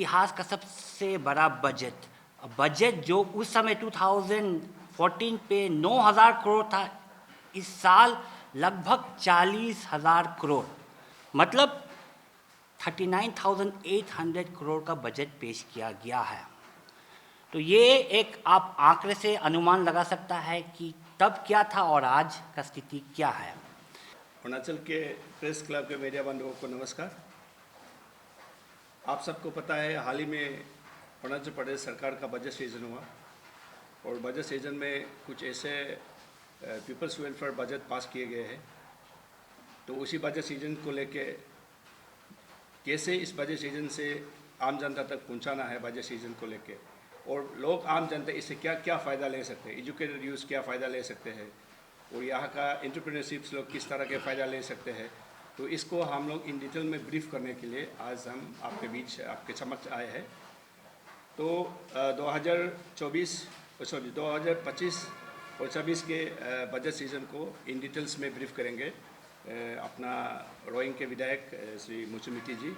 इतिहास का सबसे बड़ा बजट जो उस समय 2014 पे 9,000 करोड़ था, इस साल लगभग 40,000 करोड़, मतलब 39,800 करोड़ का बजट पेश किया गया है। तो ये एक आप आंकड़े से अनुमान लगा सकता है कि तब क्या था और आज का स्थिति क्या है। अरुणाचल के प्रेस क्लब के मीडिया बंधुओं को नमस्कार। आप सबको पता है, हाल ही में अरुणाचल प्रदेश सरकार का बजट सीजन हुआ और बजट सीजन में कुछ ऐसे पीपल्स वेलफेयर बजट पास किए गए हैं। तो उसी बजट सीजन को लेके कैसे इस बजट सीजन से आम जनता तक पहुंचाना है बजट सीजन को लेके, और लोग आम जनता इससे क्या क्या फ़ायदा ले सकते हैं, एजुकेटेड यूथ क्या फ़ायदा ले सकते हैं, और यहाँ का एंटरप्रेन्योरशिप्स लोग किस तरह के फ़ायदा ले सकते हैं। तो इसको हम लोग इन डिटेल में ब्रीफ करने के लिए आज हम आपके बीच आपके समक्ष आए हैं। तो 2025 और 26 के बजट सीजन को इन डिटेल्स में ब्रीफ करेंगे अपना रोइंग के विधायक श्री मुचुमिटी जी,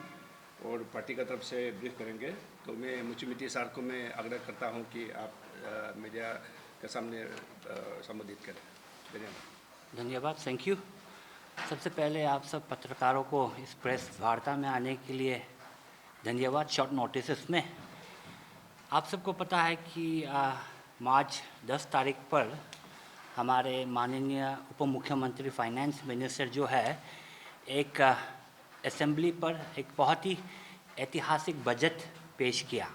और पार्टी का तरफ से ब्रीफ करेंगे। तो मैं मुचुमिटी सर को मैं आग्रह करता हूं कि आप मीडिया के सामने संबोधित करें। धन्यवाद, थैंक यू। सबसे पहले आप सब पत्रकारों को इस प्रेस वार्ता में आने के लिए धन्यवाद शॉर्ट नोटिस में। आप सबको पता है कि मार्च 10 तारीख पर हमारे माननीय उप मुख्यमंत्री फाइनेंस मिनिस्टर जो है एक असेंबली पर एक बहुत ही ऐतिहासिक बजट पेश किया।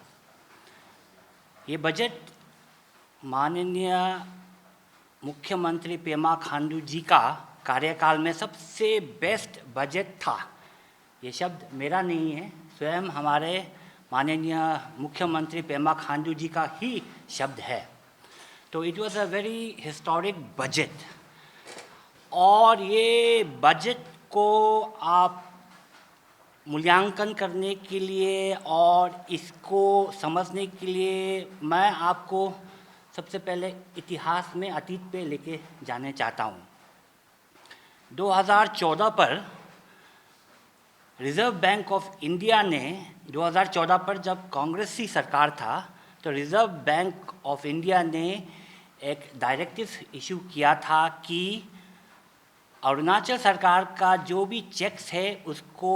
ये बजट माननीय मुख्यमंत्री पेमा खांडू जी का कार्यकाल में सबसे बेस्ट बजट था। ये शब्द मेरा नहीं है, स्वयं हमारे माननीय मुख्यमंत्री पेमा खांडू जी का ही शब्द है। तो it was a very historic budget, और ये बजट को आप मूल्यांकन करने के लिए और इसको समझने के लिए मैं आपको सबसे पहले इतिहास में अतीत पे लेके जाने चाहता हूँ। 2014 पर रिज़र्व बैंक ऑफ इंडिया ने 2014 पर जब कांग्रेसी सरकार था, तो रिज़र्व बैंक ऑफ इंडिया ने एक डायरेक्टिव इशू किया था कि अरुणाचल सरकार का जो भी चेक्स है उसको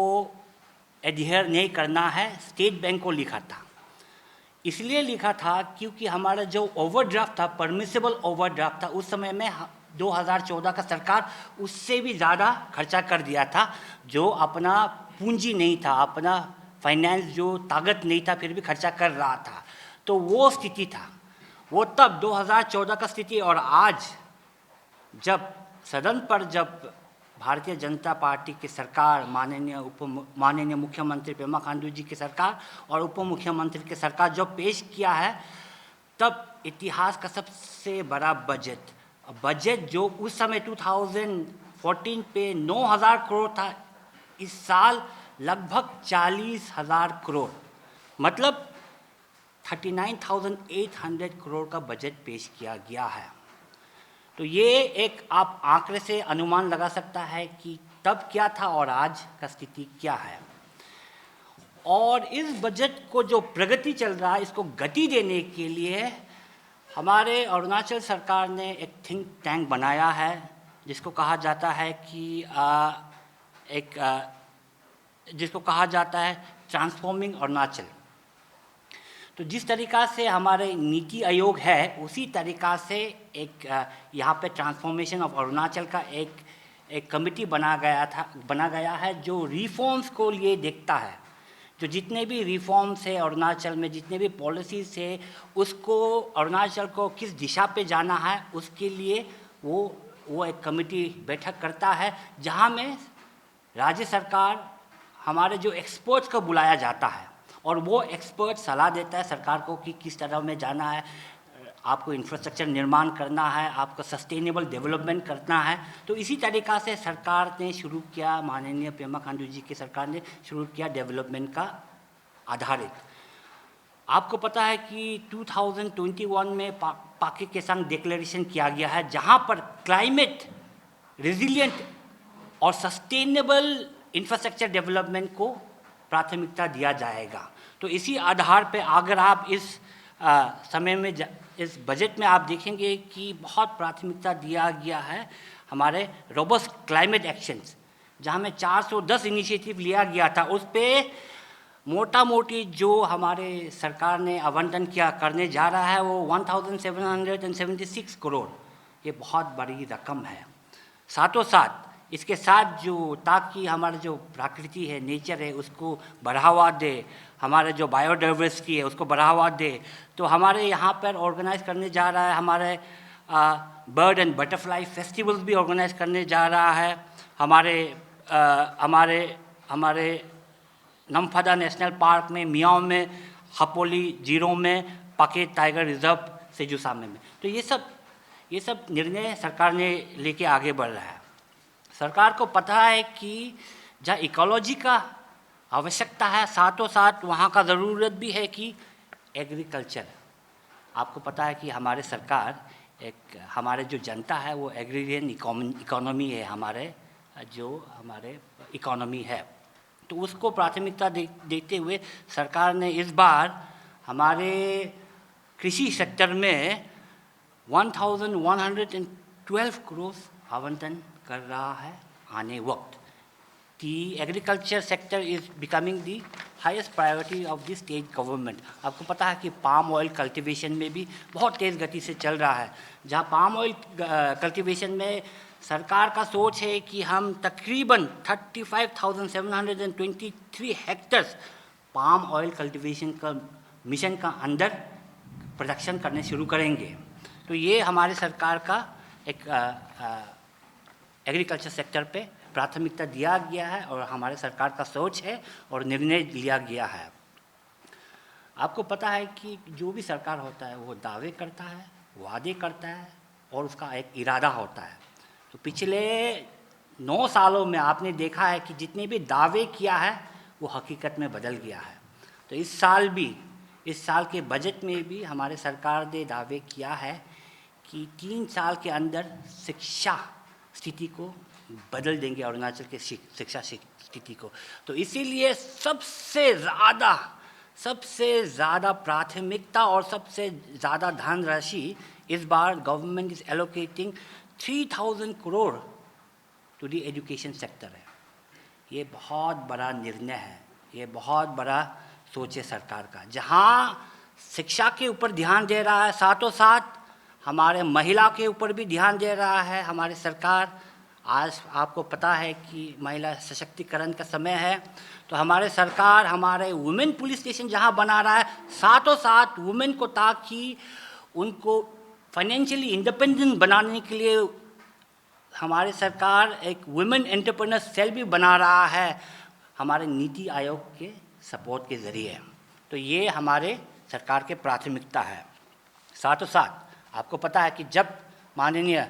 एडहियर नहीं करना है। स्टेट बैंक को लिखा था, इसलिए लिखा था क्योंकि हमारा जो ओवरड्राफ्ट था, परमिसेबल ओवरड्राफ्ट था, उस समय में 2014 का सरकार उससे भी ज़्यादा खर्चा कर दिया था। जो अपना पूंजी नहीं था, अपना फाइनेंस जो ताकत नहीं था, फिर भी खर्चा कर रहा था। तो वो स्थिति था, वो तब 2014 का स्थिति। और आज जब सदन पर जब भारतीय जनता पार्टी की सरकार, माननीय मुख्यमंत्री पेमा खांडू जी की सरकार और उप मुख्यमंत्री की सरकार जो पेश किया है, तब इतिहास का सबसे बड़ा बजट जो उस समय 2014 पे 9,000 करोड़ था, इस साल लगभग 40,000 करोड़, मतलब 39,800 करोड़ का बजट पेश किया गया है। तो ये एक आप आंकड़े से अनुमान लगा सकता है कि तब क्या था और आज का स्थिति क्या है। और इस बजट को जो प्रगति चल रहा है, इसको गति देने के लिए हमारे अरुणाचल सरकार ने एक थिंक टैंक बनाया है, जिसको कहा जाता है कि जिसको कहा जाता है ट्रांसफॉर्मिंग अरुणाचल। तो जिस तरीक़ा से हमारे नीति आयोग है, उसी तरीक़ा से एक यहाँ पे ट्रांसफॉर्मेशन ऑफ अरुणाचल का एक कमिटी बना गया है जो रिफॉर्म्स को लिए देखता है। जो जितने भी रिफॉर्म्स है अरुणाचल में, जितने भी पॉलिसीज़ है, उसको अरुणाचल को किस दिशा पे जाना है, उसके लिए वो एक कमिटी बैठक करता है, जहाँ में राज्य सरकार, हमारे जो एक्सपर्ट्स को बुलाया जाता है, और वो एक्सपर्ट सलाह देता है सरकार को कि किस तरह में जाना है, आपको इंफ्रास्ट्रक्चर निर्माण करना है, आपको सस्टेनेबल डेवलपमेंट करना है। तो इसी तरीक़ा से सरकार ने शुरू किया, माननीय पेमा खांडू जी की सरकार ने शुरू किया डेवलपमेंट का आधारित। आपको पता है कि 2021 में पाके केसांग डिक्लेरेशन किया गया है, जहाँ पर क्लाइमेट रेजिलिएंट और सस्टेनेबल इंफ्रास्ट्रक्चर डेवलपमेंट को प्राथमिकता दिया जाएगा। तो इसी आधार पे अगर आप इस समय में इस बजट में आप देखेंगे कि बहुत प्राथमिकता दिया गया है हमारे रोबस्ट क्लाइमेट एक्शंस, जहाँ में 410 इनिशिएटिव लिया गया था। उस पर मोटा मोटी जो हमारे सरकार ने आवंटन किया करने जा रहा है वो 1776 करोड़, ये बहुत बड़ी रकम है। साथों साथ इसके साथ जो ताकि हमारा जो प्रकृति है, नेचर है, उसको बढ़ावा दे, हमारे जो बायोडाइवर्सिटी है उसको बढ़ावा दे, तो हमारे यहाँ पर ऑर्गेनाइज करने जा रहा है हमारे बर्ड एंड बटरफ्लाई फेस्टिवल्स भी ऑर्गेनाइज करने जा रहा है। हमारे नमफदा नेशनल पार्क में, मियाओ में, हपोली जीरो में, पाके टाइगर रिजर्व सेजूसामे में। तो ये सब निर्णय सरकार ने लेके आगे बढ़ रहा है। सरकार को पता है कि जहाँ इकोलॉजी का आवश्यकता है, साथों साथ वहाँ का ज़रूरत भी है कि एग्रीकल्चर। आपको पता है कि हमारे सरकार हमारे जो जनता है वो एग्रीरियन इकोनॉमी है, हमारे इकोनॉमी है। तो उसको प्राथमिकता देते हुए सरकार ने इस बार हमारे कृषि सेक्टर में 1112 करोड़ आवंटन कर रहा है आने वक्त। The agriculture sector is becoming the highest priority of the state government। आपको पता है कि पाम ऑयल कल्टीवेशन में भी बहुत तेज़ गति से चल रहा है। जहाँ पाम ऑयल कल्टीवेशन में सरकार का सोच है कि हम तकरीबन 35,723 हेक्टर्स पाम ऑयल कल्टीवेशन का मिशन का अंदर प्रोडक्शन करने शुरू करेंगे। तो ये हमारे सरकार का एक एग्रीकल्चर सेक्टर पे प्राथमिकता दिया गया है और हमारे सरकार का सोच है और निर्णय लिया गया है। आपको पता है कि जो भी सरकार होता है वो दावे करता है, वादे करता है और उसका एक इरादा होता है। तो पिछले 9 सालों में आपने देखा है कि जितने भी दावे किया है वो हकीकत में बदल गया है। तो इस साल के बजट में भी हमारे सरकार ने दावे किया है कि 3 साल के अंदर शिक्षा स्थिति को बदल देंगे, अरुणाचल के शिक्षा स्थिति को। तो इसीलिए सबसे ज़्यादा प्राथमिकता और सबसे ज़्यादा धनराशि इस बार government is allocating 3000 crore to the education sector है। ये बहुत बड़ा निर्णय है, ये बहुत बड़ा सोच है सरकार का, जहाँ शिक्षा के ऊपर ध्यान दे रहा है, साथों साथ हमारे महिला के ऊपर भी ध्यान दे रहा है हमारी सरकार। आज आपको पता है कि महिला सशक्तिकरण का समय है, तो हमारे सरकार हमारे वुमेन पुलिस स्टेशन जहां बना रहा है, साथों साथ वुमेन को ताकि उनको फाइनेंशियली इंडिपेंडेंट बनाने के लिए हमारे सरकार एक वुमेन एंटरप्रेन्योर सेल भी बना रहा है हमारे नीति आयोग के सपोर्ट के ज़रिए। तो ये हमारे सरकार के प्राथमिकता है। साथों साथ आपको पता है कि जब माननीय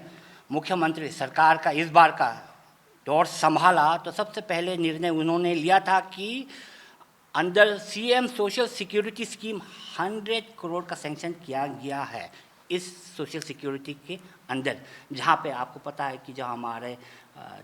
मुख्यमंत्री सरकार का इस बार का दौर संभाला तो सबसे पहले निर्णय उन्होंने लिया था कि अंदर CM social security scheme 100 crore का सैंक्शन किया गया है इस सोशल सिक्योरिटी के अंदर, जहाँ पे आपको पता है कि जो हमारे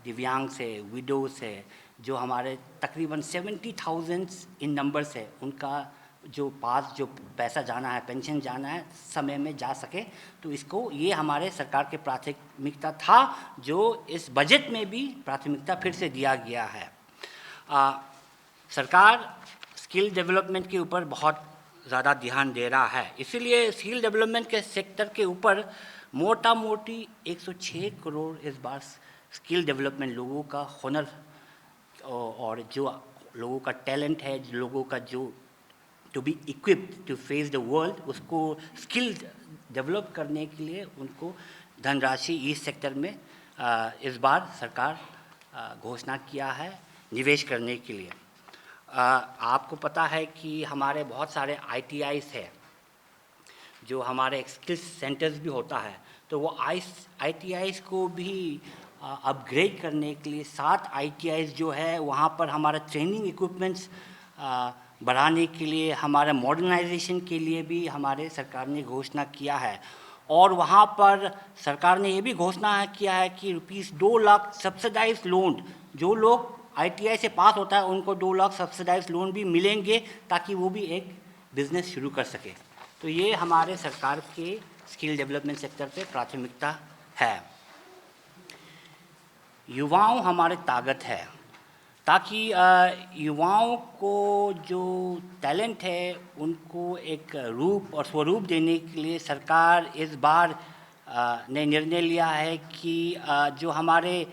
दिव्यांग से, विडो से, जो हमारे तकरीबन 70,000 इन नंबर से उनका जो पास जो पैसा जाना है, पेंशन जाना है, समय में जा सके। तो इसको ये हमारे सरकार के प्राथमिकता था, जो इस बजट में भी प्राथमिकता फिर से दिया गया है। सरकार स्किल डेवलपमेंट के ऊपर बहुत ज़्यादा ध्यान दे रहा है, इसीलिए स्किल डेवलपमेंट के सेक्टर के ऊपर मोटा मोटी 106 करोड़ इस बार स्किल डेवलपमेंट, लोगों का हुनर और जो लोगों का टैलेंट है, लोगों का जो to be equipped to face the world, उसको स्किल डेवलप करने के लिए उनको धनराशि इस सेक्टर में इस बार सरकार घोषणा किया है निवेश करने के लिए। आपको पता है कि हमारे बहुत सारे ITIs है, जो हमारे स्किल्स सेंटर्स भी होता है, तो वो ITIs को भी अपग्रेड करने के लिए 7 ITIs जो है वहाँ पर हमारा ट्रेनिंग इक्विपमेंट्स बढ़ाने के लिए, हमारे मॉडर्नाइजेशन के लिए भी हमारे सरकार ने घोषणा किया है। और वहाँ पर सरकार ने ये भी घोषणा किया है कि ₹2 लाख सब्सिडाइज लोन, जो लोग ITI से पास होता है उनको 2 लाख सब्सिडाइज लोन भी मिलेंगे ताकि वो भी एक बिजनेस शुरू कर सके। तो ये हमारे सरकार के स्किल डेवलपमेंट सेक्टर पे प्राथमिकता है। युवाओं हमारे ताकत है, ताकि युवाओं को जो टैलेंट है उनको एक रूप और स्वरूप देने के लिए सरकार इस बार ने निर्णय लिया है कि जो हमारे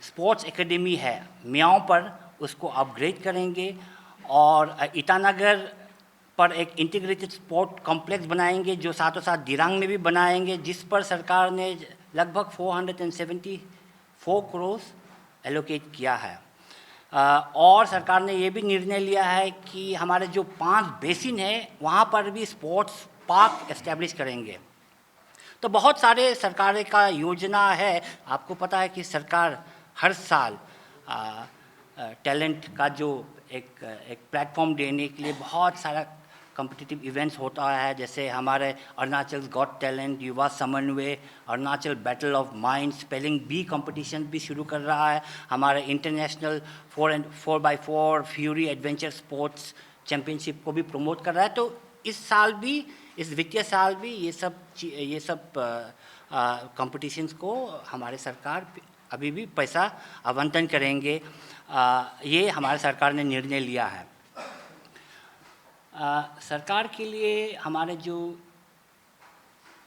स्पोर्ट्स एकेडमी है मियाओं पर उसको अपग्रेड करेंगे और ईटानगर पर एक इंटीग्रेटेड स्पोर्ट कॉम्प्लेक्स बनाएंगे जो साथों साथ दिरांग में भी बनाएंगे, जिस पर सरकार ने लगभग 474 करोड़ एलोकेट किया है। और सरकार ने ये भी निर्णय लिया है कि हमारे जो 5 बेसिन है वहाँ पर भी स्पोर्ट्स पार्क एस्टेब्लिश करेंगे। तो बहुत सारे सरकार का योजना है। आपको पता है कि सरकार हर साल टैलेंट का जो एक प्लेटफॉर्म देने के लिए बहुत सारा कॉम्पिटिटिव इवेंट्स होता है, जैसे हमारे अरुणाचल गॉट टैलेंट, युवा समन्वय, Arunachal battle of mind, spelling bee competition भी शुरू कर रहा है। हमारे international 4x4 fury adventure sports championship को भी प्रमोट कर रहा है। तो इस साल भी, इस वित्तीय साल भी ये सब कंपटीशंस को हमारे सरकार अभी भी पैसा आवंटन करेंगे। ये हमारे सरकार ने निर्णय लिया है। सरकार के लिए हमारे जो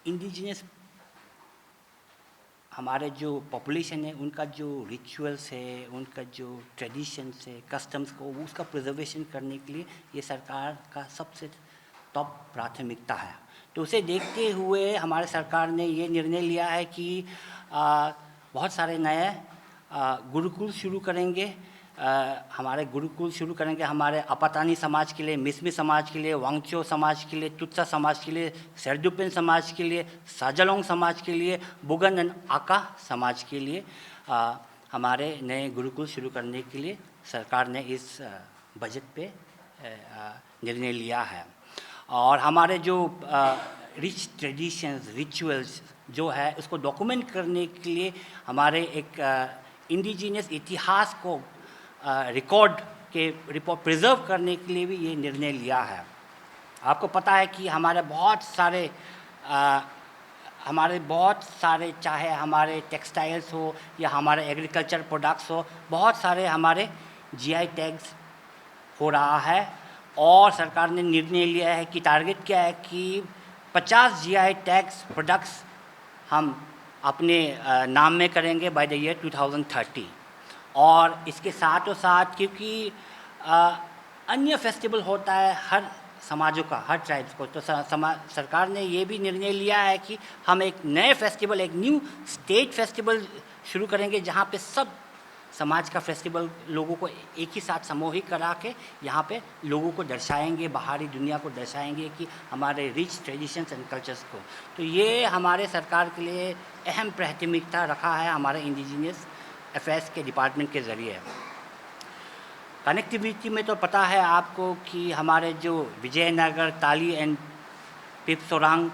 इंडिजिनस हमारे जो पॉपुलेशन है उनका जो रिचुअल्स है, उनका जो ट्रेडिशंस है, कस्टम्स को उसका प्रिजर्वेशन करने के लिए ये सरकार का सबसे टॉप प्राथमिकता है। तो उसे देखते हुए हमारे सरकार ने ये निर्णय लिया है कि बहुत सारे नए गुरुकुल शुरू करेंगे। हमारे गुरुकुल शुरू करेंगे हमारे अपातानी समाज के लिए, मिसमी समाज के लिए, वांगचो समाज के लिए, तुत्सा समाज के लिए, सेरदुपेन समाज के लिए, साजलोंग समाज के लिए, बुगन एंड आका समाज के लिए हमारे नए गुरुकुल शुरू करने के लिए सरकार ने इस बजट पे निर्णय लिया है। और हमारे जो रिच ट्रेडिशंस, रिचुअल्स जो है उसको डॉक्यूमेंट करने के लिए हमारे एक इंडिजिनस इतिहास को रिकॉर्ड प्रिजर्व करने के लिए भी ये निर्णय लिया है। आपको पता है कि हमारे बहुत सारे चाहे हमारे टेक्सटाइल्स हो या हमारे एग्रीकल्चर प्रोडक्ट्स हो, बहुत सारे हमारे GI टैग्स हो रहा है। और सरकार ने निर्णय लिया है कि टारगेट क्या है कि 50 GI टैग्स प्रोडक्ट्स हम अपने नाम में करेंगे बाय द ईयर 2030। और इसके साथों साथ क्योंकि अन्य फेस्टिवल होता है हर समाजों का, हर ट्राइब्स को, तो सरकार ने ये भी निर्णय लिया है कि हम एक नए फेस्टिवल, एक न्यू स्टेट फेस्टिवल शुरू करेंगे जहाँ पे सब समाज का फेस्टिवल लोगों को एक ही साथ समूहित करा के यहाँ पे लोगों को दर्शाएंगे, बाहरी दुनिया को दर्शाएंगे कि हमारे रिच ट्रेडिशंस एंड कल्चर्स को। तो ये हमारे सरकार के लिए अहम प्राथमिकता रखा है हमारे इंडिजिनियस अफेयर्स के डिपार्टमेंट के ज़रिए। कनेक्टिविटी में तो पता है आपको कि हमारे जो विजयनगर, ताली एंड पिपसोरांग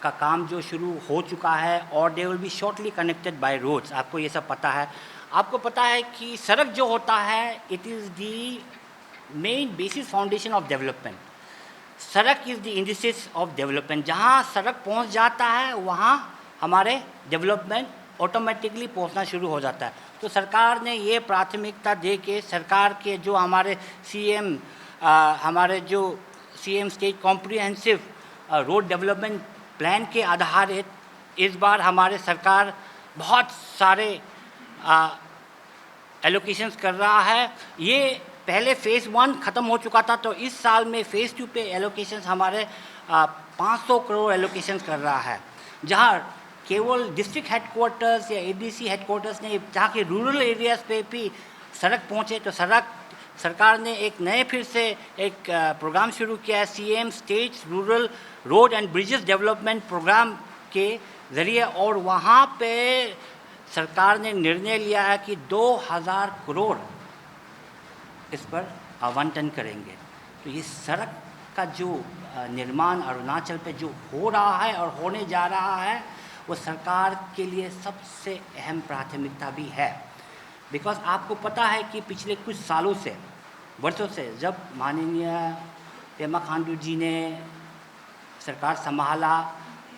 का काम जो शुरू हो चुका है और they will be shortly connected by roads. आपको ये सब पता है। आपको पता है कि सड़क जो होता है it is the main basis foundation of development. सड़क is the indices of development. जहाँ सड़क पहुँच जाता है वहाँ हमारे डेवलपमेंट ऑटोमेटिकली पहुँचना शुरू हो जाता है। तो सरकार ने ये प्राथमिकता दे के सरकार के जो हमारे CM state comprehensive road development plan के आधारित इस बार हमारे सरकार बहुत सारे एलोकेशंस कर रहा है। ये पहले फ़ेज़ 1 ख़त्म हो चुका था, तो इस साल में फ़ेज़ 2 पे एलोकेशंस हमारे 500 करोड़ एलोकेशंस कर रहा है। जहाँ केवल डिस्ट्रिक्ट हेडक्वार्टर्स या ADC हेडक्वार्टर्स ने, जहाँ के रूरल एरियाज़ पे भी सड़क पहुँचे, तो सरकार ने एक नए फिर से एक प्रोग्राम शुरू किया है CM states rural road and bridges development programme के ज़रिए। और वहाँ पे सरकार ने निर्णय लिया है कि 2000 करोड़ इस पर आवंटन करेंगे। तो ये सड़क का जो निर्माण अरुणाचल पे जो हो रहा है और होने जा रहा है वो सरकार के लिए सबसे अहम प्राथमिकता भी है। बिकॉज आपको पता है कि पिछले कुछ सालों से, वर्षों से, जब माननीय पेमा खांडू जी ने सरकार संभाला,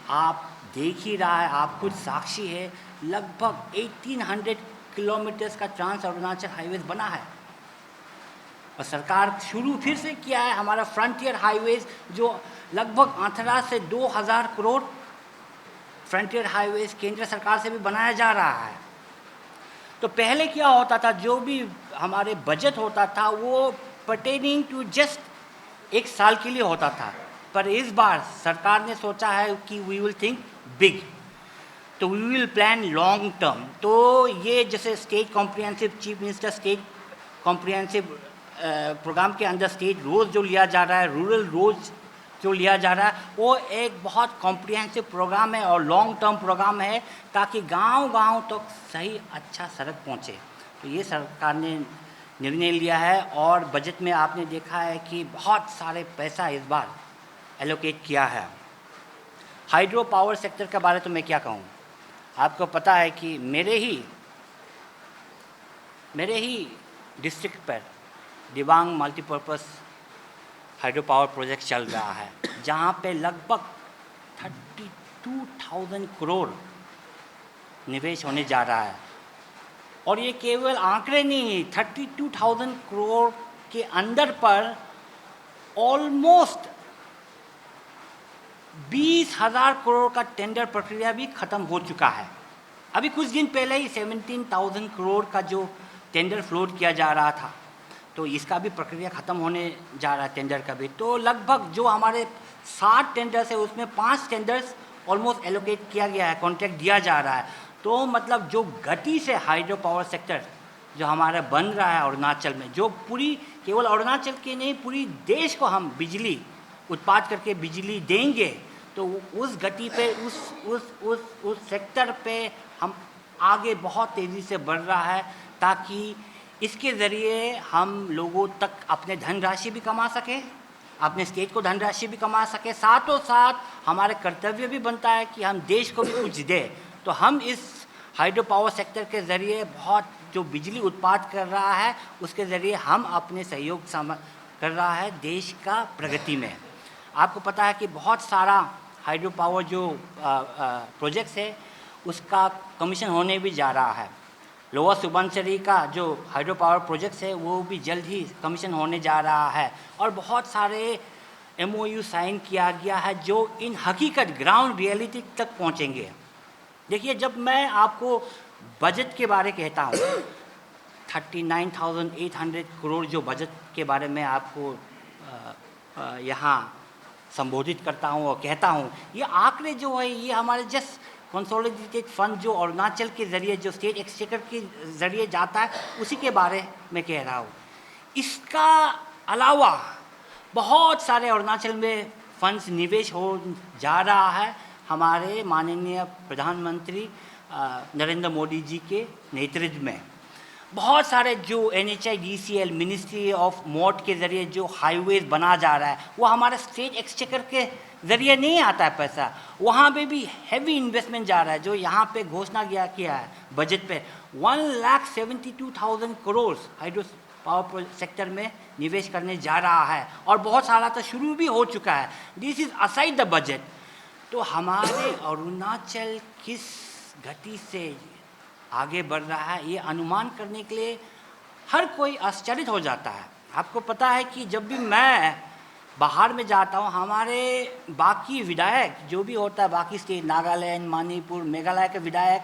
आप देख ही रहा है, आप खुद साक्षी है, लगभग 1800 किलोमीटर्स का ट्रांस अरुणाचल हाईवेज बना है। और सरकार शुरू फिर से किया है हमारा फ्रंटियर हाईवेज, जो लगभग 18 से 2000 करोड़ फ्रंटियर हाईवेज केंद्र सरकार से भी बनाया जा रहा है। तो पहले क्या होता था, जो भी हमारे बजट होता था वो पर्टेनिंग टू जस्ट एक साल के लिए होता था, पर इस बार सरकार ने सोचा है कि वी विल थिंक बिग, तो we will plan long term. तो ये जैसे state comprehensive, chief minister state comprehensive programme के अंदर स्टेट रोज जो लिया जा रहा है, रूरल रोज जो लिया जा रहा है, वो एक बहुत कॉम्प्रिहेंसिव प्रोग्राम है और लॉन्ग टर्म प्रोग्राम है, ताकि गांव-गांव तक तो सही अच्छा सड़क पहुंचे। तो ये सरकार ने निर्णय लिया है और बजट में आपने देखा है कि बहुत सारे पैसा इस बार एलोकेट किया है। हाइड्रो पावर सेक्टर के बारे तो मैं क्या कहूँ, आपको पता है कि मेरे ही डिस्ट्रिक्ट पर Dibang multipurpose hydro power project चल रहा है, जहाँ पे लगभग 32,000 करोड़ निवेश होने जा रहा है। और ये केवल आंकड़े नहीं, 32,000 करोड़ के अंदर पर ऑलमोस्ट 20,000 करोड़ का टेंडर प्रक्रिया भी खत्म हो चुका है। अभी कुछ दिन पहले ही 17,000 करोड़ का जो टेंडर फ्लोट किया जा रहा था, तो इसका भी प्रक्रिया ख़त्म होने जा रहा है टेंडर का भी। तो लगभग जो हमारे 60 टेंडर्स है उसमें 5 टेंडर्स ऑलमोस्ट एलोकेट किया गया है, कॉन्ट्रैक्ट दिया जा रहा है। तो मतलब जो गति से हाइड्रो पावर सेक्टर जो हमारा बन रहा है अरुणाचल में, जो पूरी केवल अरुणाचल के नहीं पूरी देश को हम बिजली उत्पाद करके बिजली देंगे, तो उस गति पे उस सेक्टर पे हम आगे बहुत तेज़ी से बढ़ रहा है, ताकि इसके ज़रिए हम लोगों तक अपने धनराशि भी कमा सके, अपने स्टेट को धनराशि भी कमा सके, साथों साथ हमारे कर्तव्य भी बनता है कि हम देश को भी कुछ दें। तो हम इस हाइड्रो पावर सेक्टर के ज़रिए बहुत जो बिजली उत्पाद कर रहा है, उसके ज़रिए हम अपने सहयोग कर रहा है देश का प्रगति में। आपको पता है कि बहुत सारा हाइड्रो पावर जो प्रोजेक्ट्स है उसका कमीशन होने भी जा रहा है। लोअर सुबनसिरी का जो हाइड्रो पावर प्रोजेक्ट्स है वो भी जल्द ही कमीशन होने जा रहा है, और बहुत सारे MOU साइन किया गया है जो इन हकीकत ग्राउंड रियलिटी तक पहुंचेंगे। देखिए, जब मैं आपको बजट के बारे कहता हूँ, 39,800 करोड़ जो बजट के बारे में आपको यहाँ संबोधित करता हूँ और कहता हूँ, ये आंकड़े जो है ये हमारे जस्ट कंसोलिडेटेड फंड जो अरुणाचल के ज़रिए जो स्टेट एक्सचेकर के ज़रिए जाता है उसी के बारे में कह रहा हूँ। इसका अलावा बहुत सारे अरुणाचल में फंड्स निवेश हो जा रहा है हमारे माननीय प्रधानमंत्री नरेंद्र मोदी जी के नेतृत्व में। बहुत सारे जो NHIDCL मिनिस्ट्री ऑफ मोड के ज़रिए जो हाईवेज बना जा रहा है, वो हमारे स्टेट एक्सचेकर के ज़रिए नहीं आता है पैसा, वहाँ पे भी हैवी इन्वेस्टमेंट जा रहा है। जो यहाँ पे घोषणा किया है बजट पे 1,72,000 करोड़ हाइड्रो पावर सेक्टर में निवेश करने जा रहा है, और बहुत सारा तो शुरू भी हो चुका है। This is aside the budget. तो हमारे अरुणाचल किस गति से आगे बढ़ रहा है, ये अनुमान करने के लिए हर कोई आश्चर्य हो जाता है। आपको पता है कि जब भी मैं बाहर में जाता हूँ, हमारे बाकी विधायक जो भी होता है, बाकी स्टेट नागालैंड, मणिपुर, मेघालय के विधायक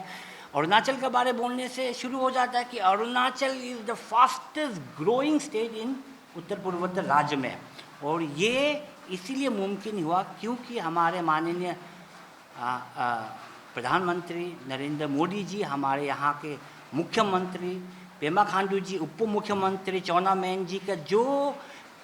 अरुणाचल के बारे बोलने से शुरू हो जाता है कि Arunachal is the fastest growing state in उत्तर पूर्वोत्तर राज्य में। और ये इसीलिए मुमकिन हुआ क्योंकि हमारे माननीय प्रधानमंत्री नरेंद्र मोदी जी, हमारे यहाँ के मुख्यमंत्री पेमा खांडू जी, उप मुख्यमंत्री चौना मैन जी का जो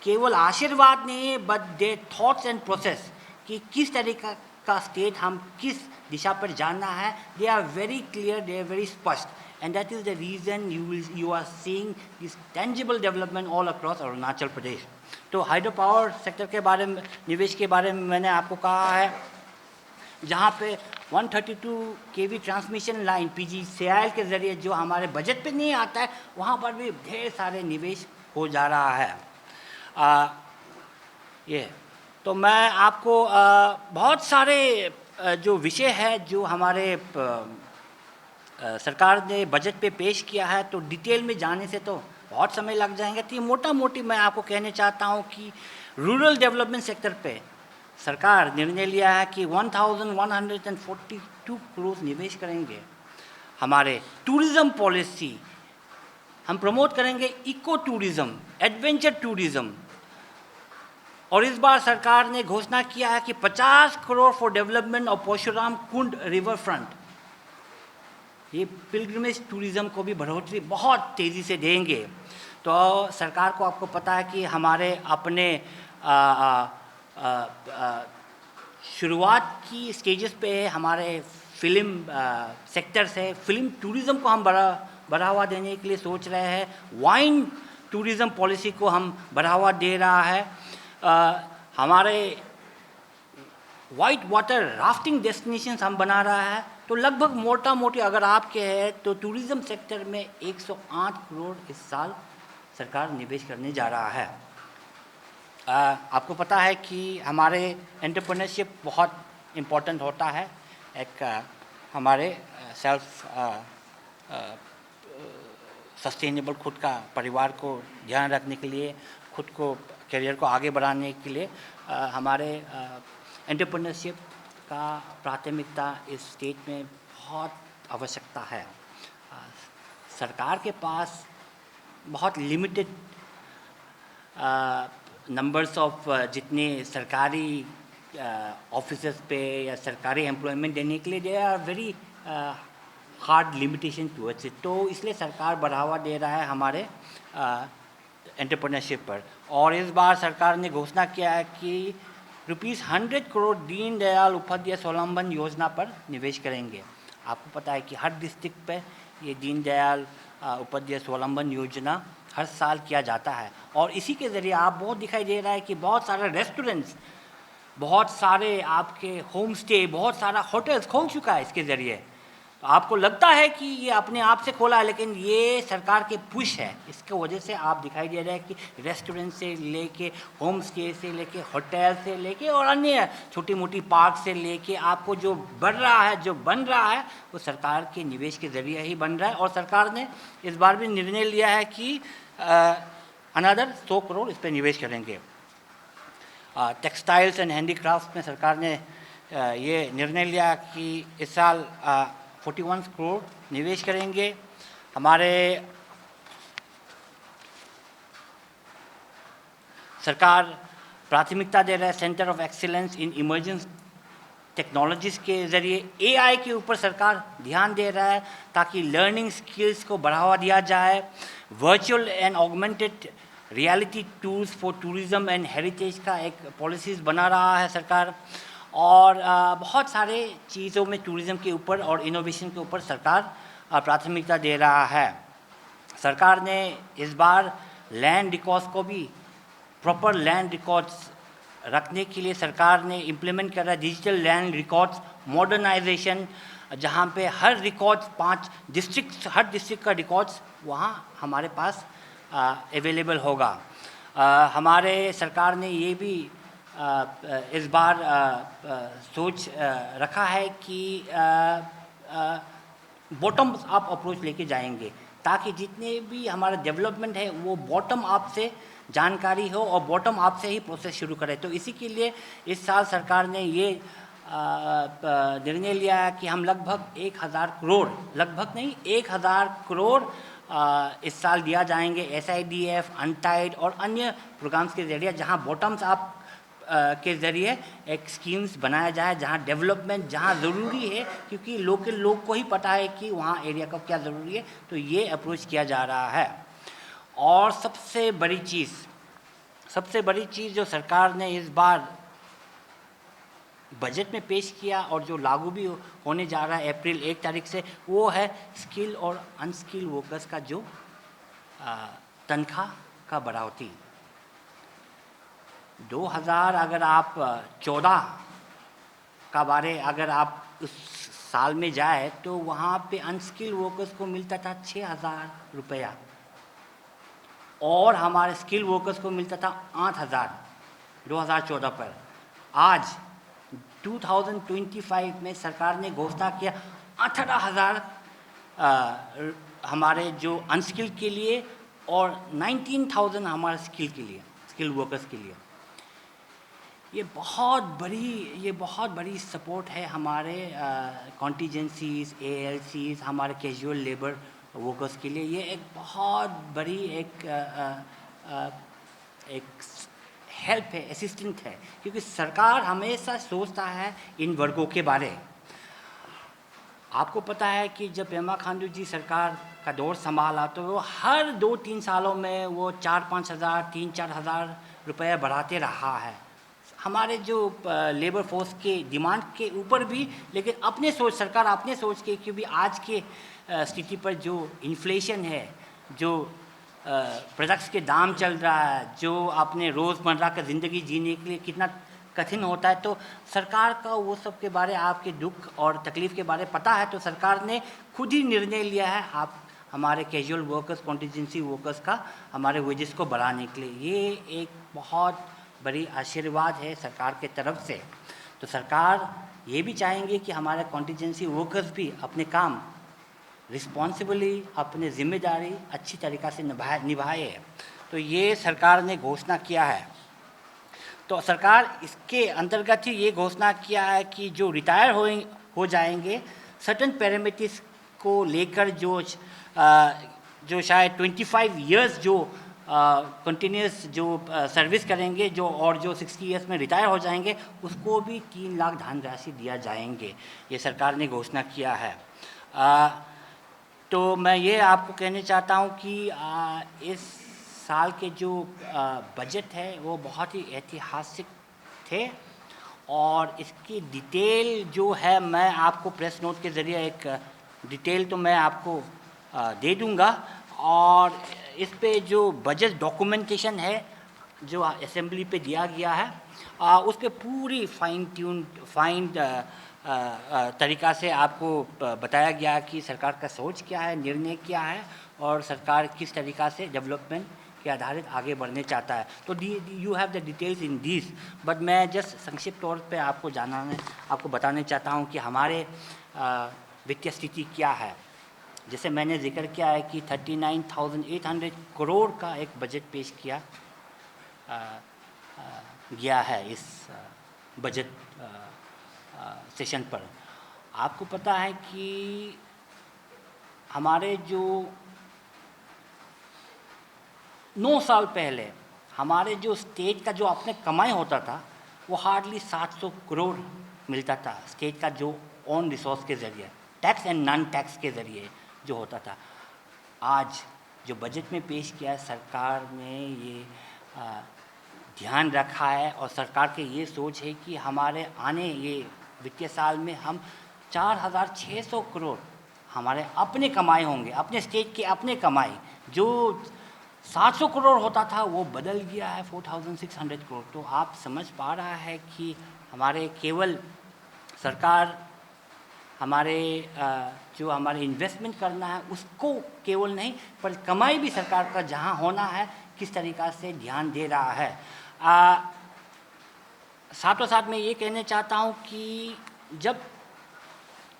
केवल आशीर्वाद नहीं है but they thoughts and process कि किस तरीके का स्टेट हम किस दिशा पर जाना है, they are very clear, they are very स्पष्ट, and that is the reason you are seeing this tangible development all across Arunachal Pradesh. तो हाइड्रो पावर सेक्टर के बारे में, निवेश के बारे में मैंने आपको कहा है, जहाँ पे 132 केवी ट्रांसमिशन लाइन PGCIL के ज़रिए जो हमारे बजट पे नहीं आता है, वहाँ पर भी ढेर सारे निवेश हो जा रहा है। ये तो मैं आपको बहुत सारे जो विषय है जो हमारे सरकार ने बजट पे पेश किया है, तो डिटेल में जाने से तो बहुत समय लग जाएंगे। तो ये मोटा मोटी मैं आपको कहने चाहता हूँ कि रूरल डेवलपमेंट सेक्टर पे सरकार निर्णय लिया है कि 1142 करोड़ निवेश करेंगे। हमारे टूरिज़्म पॉलिसी हम प्रमोट करेंगे, इको टूरिज़्म, एडवेंचर टूरिज़्म। और इस बार सरकार ने घोषणा किया है कि 50 crore for development of Parshuram Kund river front. ये पिलग्रिमेज टूरिज़्म को भी बढ़ोतरी बहुत तेज़ी से देंगे। तो सरकार को, आपको पता है कि हमारे अपने शुरुआत की स्टेजेस पे हमारे फिल्म सेक्टर से फिल्म टूरिज़्म को हम बढ़ावा देने के लिए सोच रहे हैं। वाइन टूरिज़्म पॉलिसी को हम बढ़ावा दे रहा है। हमारे वाइट वाटर राफ्टिंग डेस्टिनेशंस हम बना रहा है। तो लगभग मोटा मोटी अगर आपके है तो टूरिज़्म सेक्टर में 108 करोड़ इस साल सरकार निवेश करने जा रहा है। आपको पता है कि हमारे एंटरप्रेन्योरशिप बहुत इम्पोर्टेंट होता है। एक हमारे सेल्फ सस्टेनेबल खुद का परिवार को ध्यान रखने के लिए, खुद को करियर को आगे बढ़ाने के लिए हमारे एंटरप्रेन्योरशिप का प्राथमिकता इस स्टेट में बहुत आवश्यकता है। सरकार के पास बहुत लिमिटेड नंबर्स ऑफ जितने सरकारी ऑफिसेस पे या सरकारी एम्प्लॉयमेंट देने के लिए they are very hard limitation towards it. तो इसलिए सरकार बढ़ावा दे रहा है हमारे एंटरप्रेन्योरशिप पर। और इस बार सरकार ने घोषणा किया है कि ₹100 करोड़ दीनदयाल उपाध्याय स्वावलंबन योजना पर निवेश करेंगे। आपको पता है कि हर डिस्ट्रिक्ट पे ये दीनदयाल उपाध्याय स्वावलंबन योजना हर साल किया जाता है। और इसी के ज़रिए आप बहुत दिखाई दे रहा है कि बहुत सारे रेस्टोरेंट्स, बहुत सारे आपके होम स्टे, बहुत सारा होटल्स खोल चुका है इसके ज़रिए। तो आपको लगता है कि ये अपने आप से खोला है, लेकिन ये सरकार के पुश है। इसके वजह से आप दिखाई दे रहा है कि रेस्टोरेंट से लेके, होम स्टे से लेके, होटल से लेके और अन्य छोटी मोटी पार्क से लेके आपको जो बढ़ रहा है, जो बन रहा है, वो सरकार के निवेश के ज़रिए ही बन रहा है। और सरकार ने इस बार भी निर्णय लिया है कि अनदर 100 करोड़ इस पर निवेश करेंगे। टेक्सटाइल्स एंड हैंडीक्राफ्ट में सरकार ने ये निर्णय लिया कि इस साल 41 करोड़ निवेश करेंगे। हमारे सरकार प्राथमिकता दे रहा है centre of excellence in emerging technologies के ज़रिए। AI के ऊपर सरकार ध्यान दे रहा है ताकि लर्निंग स्किल्स को बढ़ावा दिया जाए। Virtual and augmented reality tools for tourism and heritage का एक पॉलिसीज़ बना रहा है सरकार। और बहुत सारे चीज़ों में टूरिज़्म के ऊपर और इनोवेशन के ऊपर सरकार प्राथमिकता दे रहा है। सरकार ने इस बार लैंड रिकॉर्ड्स को भी प्रॉपर लैंड रिकॉर्ड्स रखने के लिए सरकार ने इम्प्लीमेंट कर रहा है डिजिटल लैंड रिकॉर्ड्स मॉडर्नाइजेशन, जहाँ पे हर रिकॉर्ड्स 5 डिस्ट्रिक्ट, हर डिस्ट्रिक्ट का रिकॉर्ड्स वहाँ हमारे पास अवेलेबल होगा। हमारे सरकार ने ये भी इस बार सोच रखा है कि बॉटम अप अप्रोच लेके जाएंगे ताकि जितने भी हमारा डेवलपमेंट है वो बॉटम अप से जानकारी हो और बॉटम अप से ही प्रोसेस शुरू करें। तो इसी के लिए इस साल सरकार ने ये निर्णय लिया है कि हम लगभग 1000 करोड़, लगभग नहीं 1000 करोड़ इस साल दिया जाएंगे SIDF, अनटाइड और अन्य प्रोग्राम्स के ज़रिए, जहां बॉटम्स अप के ज़रिए एक स्कीम्स बनाया जाए, जहां डेवलपमेंट जहां ज़रूरी है, क्योंकि लोकल लोग को ही पता है कि वहां एरिया का क्या ज़रूरी है। तो ये अप्रोच किया जा रहा है। और सबसे बड़ी चीज़ जो सरकार ने इस बार बजट में पेश किया और जो लागू भी होने जा रहा है अप्रैल 1 तारीख से, वो है स्किल और अनस्किल वर्कर्स का जो तनख्वाह का बढ़ोतरी। 2000 अगर आप 14 का बारे अगर आप उस साल में जाए तो वहाँ पे अनस्किल्ड वर्कर्स को मिलता था 6,000 रुपया और हमारे स्किल वर्कर्स को मिलता था 8,000 2014 पर। आज 2025 में सरकार ने घोषणा किया 18,000 हमारे जो अनस्किल के लिए और 19,000 हमारे स्किल के लिए, स्किल वर्कर्स के लिए। ये बहुत बड़ी सपोर्ट है हमारे कॉन्टीजेंसीज, एएलसीज, हमारे कैजुअल लेबर वर्कर्स के लिए। ये एक बहुत बड़ी एक हेल्प है, असिस्टेंट है, क्योंकि सरकार हमेशा सोचता है इन वर्गों के बारे। आपको पता है कि जब पेमा खांडू जी सरकार का दौर संभाला तो वो हर 2-3 सालों में वो 4-5 हज़ार, 3-4 हज़ार रुपये बढ़ाते रहा है हमारे जो लेबर फोर्स के डिमांड के ऊपर भी। लेकिन अपने सोच, सरकार अपने सोच के, क्योंकि आज के स्थिति पर जो इन्फ्लेशन है, जो प्रोडक्ट्स के दाम चल रहा है, जो अपने रोज़मर्रा का ज़िंदगी जीने के लिए कितना कठिन होता है, तो सरकार का वो सब के बारे, आपके दुख और तकलीफ़ के बारे पता है, तो सरकार ने खुद ही निर्णय लिया है आप हमारे कैजुअल वर्कर्स, कॉन्टीजेंसी वर्कर्स का हमारे वेजेस को बढ़ाने के लिए। ये एक बहुत बड़ी आशीर्वाद है सरकार के तरफ से। तो सरकार ये भी चाहेंगे कि हमारे कॉन्टीजेंसी वर्कर्स भी अपने काम रिस्पॉन्सिबली, अपने जिम्मेदारी अच्छी तरीक़ा से निभाए। तो ये सरकार ने घोषणा किया है। तो सरकार इसके अंतर्गत ही ये घोषणा किया है कि जो रिटायर हो जाएंगे, सर्टेन पैरामीटर्स को लेकर जो शायद 25 इयर्स जो कंटिन्यूस जो सर्विस करेंगे, जो और जो 60 इयर्स में रिटायर हो जाएंगे, उसको भी 3 लाख धनराशि दिया जाएंगे। ये सरकार ने घोषणा किया है। तो मैं ये आपको कहना चाहता हूँ कि इस साल के जो बजट है वो बहुत ही ऐतिहासिक थे और इसकी डिटेल जो है मैं आपको प्रेस नोट के ज़रिए एक डिटेल तो मैं आपको दे दूँगा। और इस पे जो बजट डॉक्यूमेंटेशन है जो असेंबली पे दिया गया है, उस पे पूरी फाइन तरीक़ा से आपको बताया गया कि सरकार का सोच क्या है, निर्णय क्या है और सरकार किस तरीक़ा से डेवलपमेंट के आधारित आगे बढ़ने चाहता है। तो you have the details in this, but मैं जस्ट संक्षिप्त तौर पे आपको बताना चाहता हूँ कि हमारे वित्तीय स्थिति क्या है। जैसे मैंने जिक्र किया है कि 39,800 करोड़ का एक बजट पेश किया गया है इस बजट सेशन पर। आपको पता है कि हमारे जो 9 साल पहले हमारे जो स्टेट का जो अपने कमाई होता था वो हार्डली 700 करोड़ मिलता था, स्टेट का जो ऑन रिसोर्स के ज़रिए, टैक्स एंड नॉन टैक्स के ज़रिए जो होता था। आज जो बजट में पेश किया है, सरकार ने ये ध्यान रखा है और सरकार की ये सोच है कि हमारे आने ये वित्तीय साल में हम 4,600 करोड़ हमारे अपने कमाई होंगे, अपने स्टेट के अपने कमाई। जो 700 करोड़ होता था वो बदल गया है 4,600 करोड़। तो आप समझ पा रहा है कि हमारे केवल सरकार हमारे जो हमारे इन्वेस्टमेंट करना है उसको केवल नहीं, पर कमाई भी सरकार का जहां होना है किस तरीक़ा से ध्यान दे रहा है। साथों साथ मैं ये कहना चाहता हूँ कि जब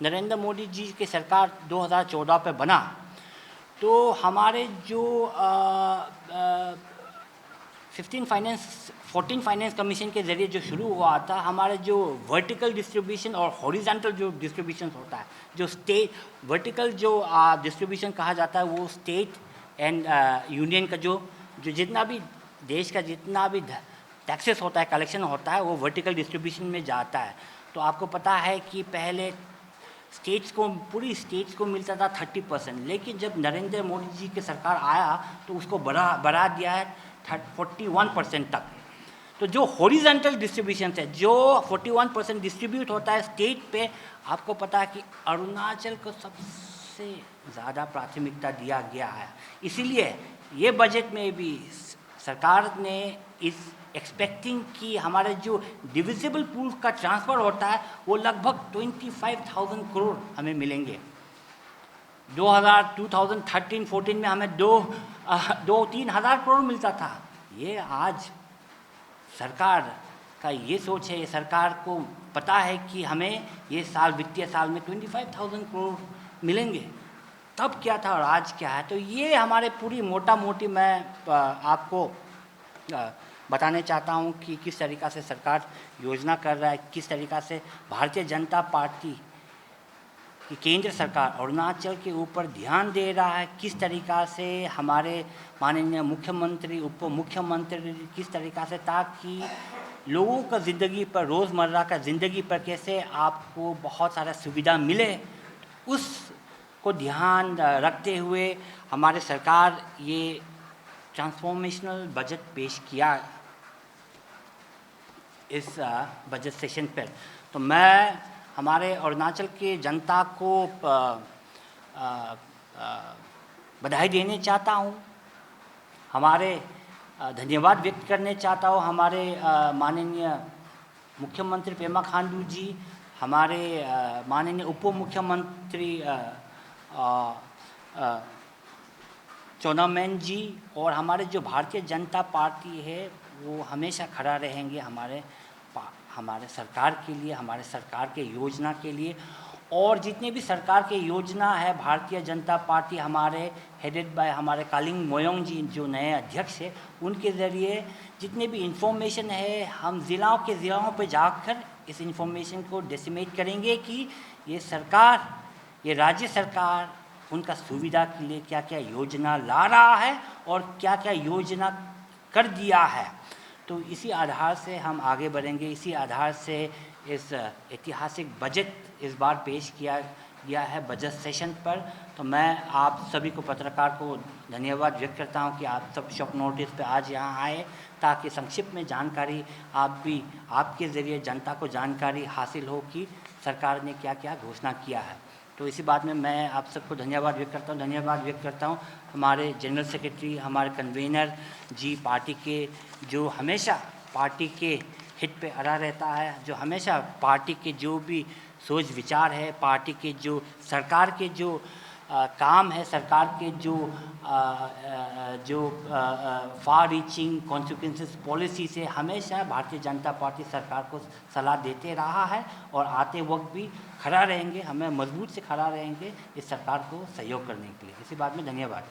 नरेंद्र मोदी जी की सरकार 2014 पे बना तो हमारे जो 14 फाइनेंस कमीशन के ज़रिए जो शुरू हुआ था, हमारे जो वर्टिकल डिस्ट्रीब्यूशन और हॉरिजॉन्टल जो डिस्ट्रीब्यूशन होता है, जो स्टेट वर्टिकल जो डिस्ट्रीब्यूशन कहा जाता है वो स्टेट एंड यूनियन का जो जितना भी देश का जितना भी टैक्सेस होता है, कलेक्शन होता है, वो वर्टिकल डिस्ट्रीब्यूशन में जाता है। तो आपको पता है कि पहले स्टेट्स को, पूरी स्टेट्स को मिलता था 30%, लेकिन जब नरेंद्र मोदी जी की सरकार आया तो उसको बढ़ा दिया है 41% तक। तो जो हॉरिजॉन्टल डिस्ट्रीब्यूशन है, जो 41% डिस्ट्रीब्यूट होता है स्टेट पे, आपको पता है कि अरुणाचल को सबसे ज़्यादा प्राथमिकता दिया गया है। इसीलिए ये बजट में भी सरकार ने इस एक्सपेक्टिंग कि हमारे जो डिविजिबल पूल का ट्रांसफ़र होता है वो लगभग 25,000 करोड़ हमें मिलेंगे। 2013-14 में हमें 2-3 हज़ार करोड़ मिलता था। ये आज सरकार का ये सोच है, सरकार को पता है कि हमें ये साल वित्तीय साल में 25,000 करोड़ मिलेंगे। तब क्या था और आज क्या है, तो ये हमारे पूरी मोटा मोटी मैं आपको बताने चाहता हूँ कि किस तरीक़ा से सरकार योजना कर रहा है, किस तरीक़ा से भारतीय जनता पार्टी कि केंद्र सरकार अरुणाचल के ऊपर ध्यान दे रहा है, किस तरीक़ा से हमारे माननीय मुख्यमंत्री, उप मुख्यमंत्री किस तरीक़ा से, ताकि लोगों का ज़िंदगी पर, रोज़मर्रा का ज़िंदगी पर कैसे आपको बहुत सारा सुविधा मिले, उसको ध्यान रखते हुए हमारे सरकार ये ट्रांसफॉर्मेशनल बजट पेश किया इस बजट सेशन पर। तो मैं हमारे अरुणाचल के जनता को बधाई देने चाहता हूँ, हमारे धन्यवाद व्यक्त करने चाहता हूँ हमारे माननीय मुख्यमंत्री पेमा खांडू जी, हमारे माननीय उप मुख्यमंत्री चौनामेन जी, और हमारे जो भारतीय जनता पार्टी है वो हमेशा खड़ा रहेंगे हमारे सरकार के लिए, हमारे सरकार के योजना के लिए। और जितने भी सरकार के योजना है, भारतीय जनता पार्टी हमारे हेडेड बाय हमारे कालिंग मोयोंग जी जो नए अध्यक्ष हैं, उनके ज़रिए जितने भी इंफॉर्मेशन है हम ज़िलों पे जाकर इस इंफॉर्मेशन को डिसमिनेट करेंगे कि ये सरकार, ये राज्य सरकार उनका सुविधा के लिए क्या क्या योजना ला रहा है और क्या क्या योजना कर दिया है। तो इसी आधार से हम आगे बढ़ेंगे, इसी आधार से इस ऐतिहासिक बजट इस बार पेश किया गया है बजट सेशन पर। तो मैं आप सभी को, पत्रकार को धन्यवाद व्यक्त करता हूं कि आप सब शॉर्ट नोटिस पे आज यहां आए, ताकि संक्षिप्त में जानकारी आपके ज़रिए जनता को जानकारी हासिल हो कि सरकार ने क्या क्या घोषणा किया है। तो इसी बात में मैं आप सबको धन्यवाद व्यक्त करता हूँ हमारे जनरल सेक्रेटरी, हमारे कन्वीनर जी, पार्टी के जो हमेशा पार्टी के हित पे अड़ा रहता है, जो हमेशा पार्टी के जो भी सोच विचार है, पार्टी के जो सरकार के जो काम है, सरकार के जो फार रीचिंग कॉन्सिक्वेंसेस पॉलिसी से हमेशा भारतीय जनता पार्टी सरकार को सलाह देते रहा है और आते वक्त भी खड़ा रहेंगे, हमें मजबूत से खड़ा रहेंगे इस सरकार को सहयोग करने के लिए। इसी बात में धन्यवाद।